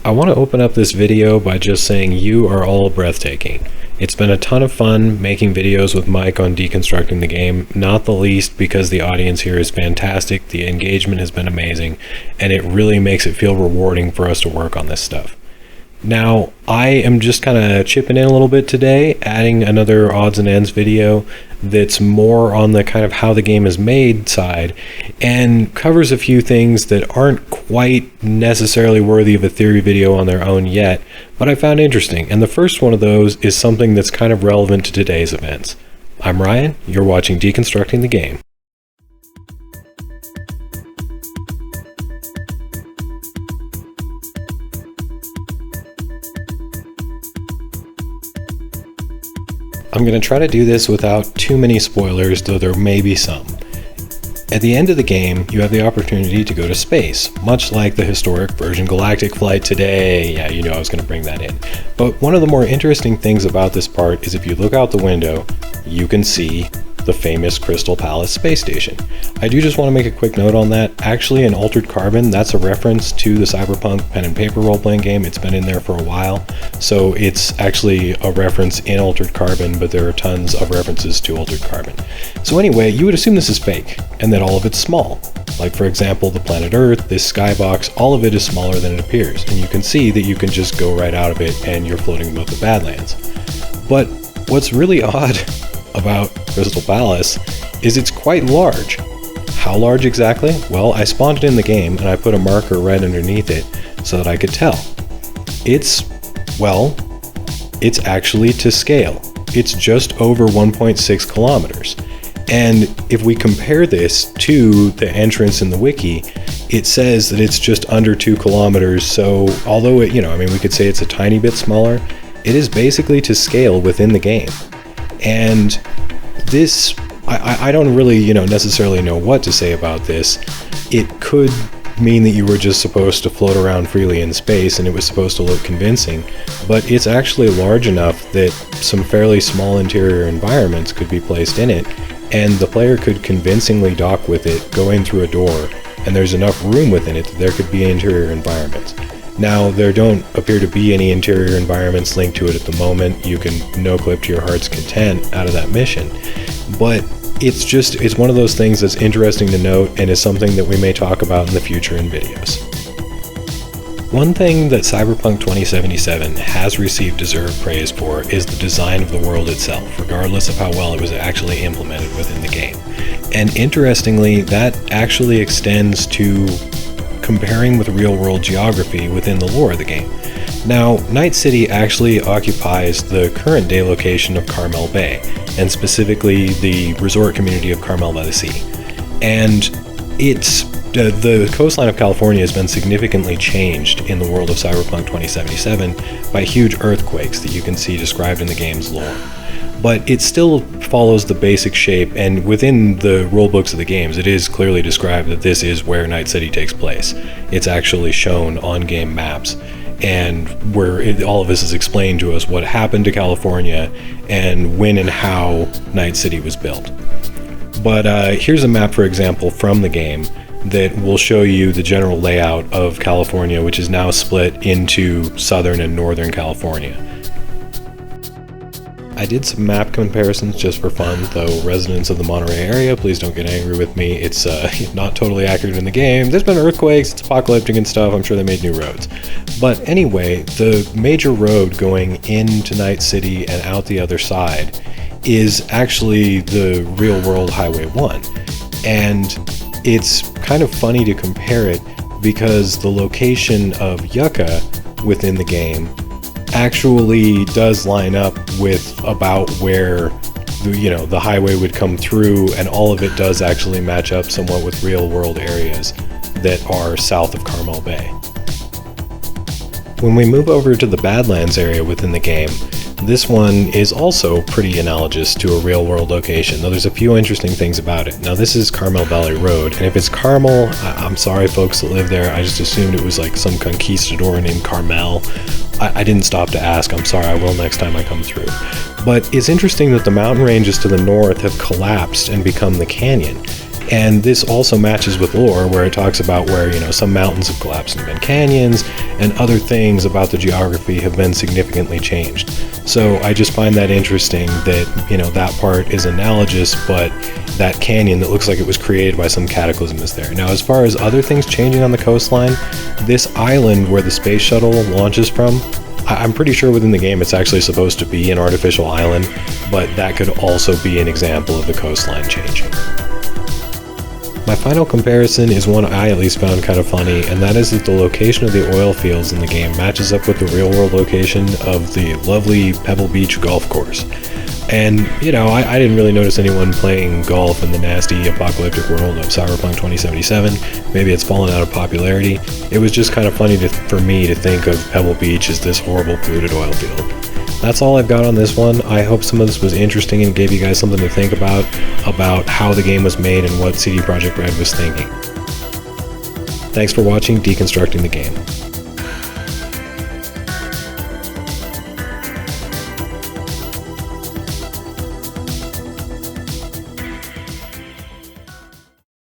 I want to open up this video by just saying you are all breathtaking. It's been a ton of fun making videos with Mike on Deconstructing the Game, not the least because the audience here is fantastic, the engagement has been amazing, and it really makes it feel rewarding for us to work on this stuff. Now, I am just kind of chipping in a little bit today, adding another odds and ends video that's more on the kind of how the game is made side and covers a few things that aren't quite necessarily worthy of a theory video on their own yet, but I found interesting. And the first one of those is something that's kind of relevant to today's events. I'm Ryan, you're watching Deconstructing the Game. I'm going to try to do this without too many spoilers, though there may be some. At the end of the game, you have the opportunity to go to space, much like the historic Virgin Galactic flight today. Yeah, you know I was going to bring that in. But one of the more interesting things about this part is if you look out the window, you can see the famous Crystal Palace space station. I do just want to make a quick note on that. Actually, in Altered Carbon, that's a reference to the Cyberpunk pen and paper role-playing game. It's been in there for a while, so it's actually a reference in Altered Carbon, but there are tons of references to Altered Carbon. So anyway, you would assume this is fake, and that all of it's small. Like, for example, the planet Earth, this skybox, all of it is smaller than it appears, and you can see that you can just go right out of it and you're floating above the Badlands. But what's really odd about Crystal Palace is it's quite large. How large exactly? Well, I spawned it in the game and I put a marker right underneath it so that I could tell. It's actually to scale. It's just over 1.6 kilometers. And if we compare this to the entrance in the wiki, it says that it's just under 2 kilometers. So although it, we could say it's a tiny bit smaller, it is basically to scale within the game. And this, I don't really, necessarily know what to say about this. It could mean that you were just supposed to float around freely in space and it was supposed to look convincing, but it's actually large enough that some fairly small interior environments could be placed in it, and the player could convincingly dock with it, go in through a door, and there's enough room within it that there could be interior environments. Now, there don't appear to be any interior environments linked to it at the moment. You can no-clip to your heart's content out of that mission. But it's one of those things that's interesting to note and is something that we may talk about in the future in videos. One thing that Cyberpunk 2077 has received deserved praise for is the design of the world itself, regardless of how well it was actually implemented within the game. And interestingly, that actually extends to comparing with real-world geography within the lore of the game. Now, Night City actually occupies the current-day location of Carmel Bay, and specifically the resort community of Carmel by the Sea. And the coastline of California has been significantly changed in the world of Cyberpunk 2077 by huge earthquakes that you can see described in the game's lore. But it still follows the basic shape, and within the rulebooks of the games, it is clearly described that this is where Night City takes place. It's actually shown on game maps, and where all of this is explained to us what happened to California and when and how Night City was built. But here's a map, for example, from the game that will show you the general layout of California, which is now split into Southern and Northern California. I did some map comparisons just for fun, though residents of the Monterey area, please don't get angry with me. It's not totally accurate in the game. There's been earthquakes, it's apocalyptic and stuff. I'm sure they made new roads. But anyway, the major road going into Night City and out the other side is actually the real-world Highway 1. And it's kind of funny to compare it because the location of Yucca within the game actually does line up with about where the highway would come through, and all of it does actually match up somewhat with real world areas that are south of Carmel Bay. When we move over to the Badlands area within the game, this one is also pretty analogous to a real world location, though there's a few interesting things about it. Now, this is Carmel Valley Road, and if it's Carmel, I'm sorry folks that live there, I just assumed it was like some conquistador named Carmel. I didn't stop to ask, I'm sorry, I will next time I come through. But it's interesting that the mountain ranges to the north have collapsed and become the canyon. And this also matches with lore, where it talks about where, some mountains have collapsed and been canyons, and other things about the geography have been significantly changed. So I just find that interesting that, that part is analogous, but that canyon that looks like it was created by some cataclysm is there. Now, as far as other things changing on the coastline, this island where the space shuttle launches from, I'm pretty sure within the game it's actually supposed to be an artificial island, but that could also be an example of the coastline changing. My final comparison is one I at least found kind of funny, and that is that the location of the oil fields in the game matches up with the real-world location of the lovely Pebble Beach golf course. And, I didn't really notice anyone playing golf in the nasty apocalyptic world of Cyberpunk 2077. Maybe it's fallen out of popularity. It was just kind of funny for me to think of Pebble Beach as this horrible polluted oil field. That's all I've got on this one. I hope some of this was interesting and gave you guys something to think about how the game was made and what CD Projekt Red was thinking. Thanks for watching Deconstructing the Game.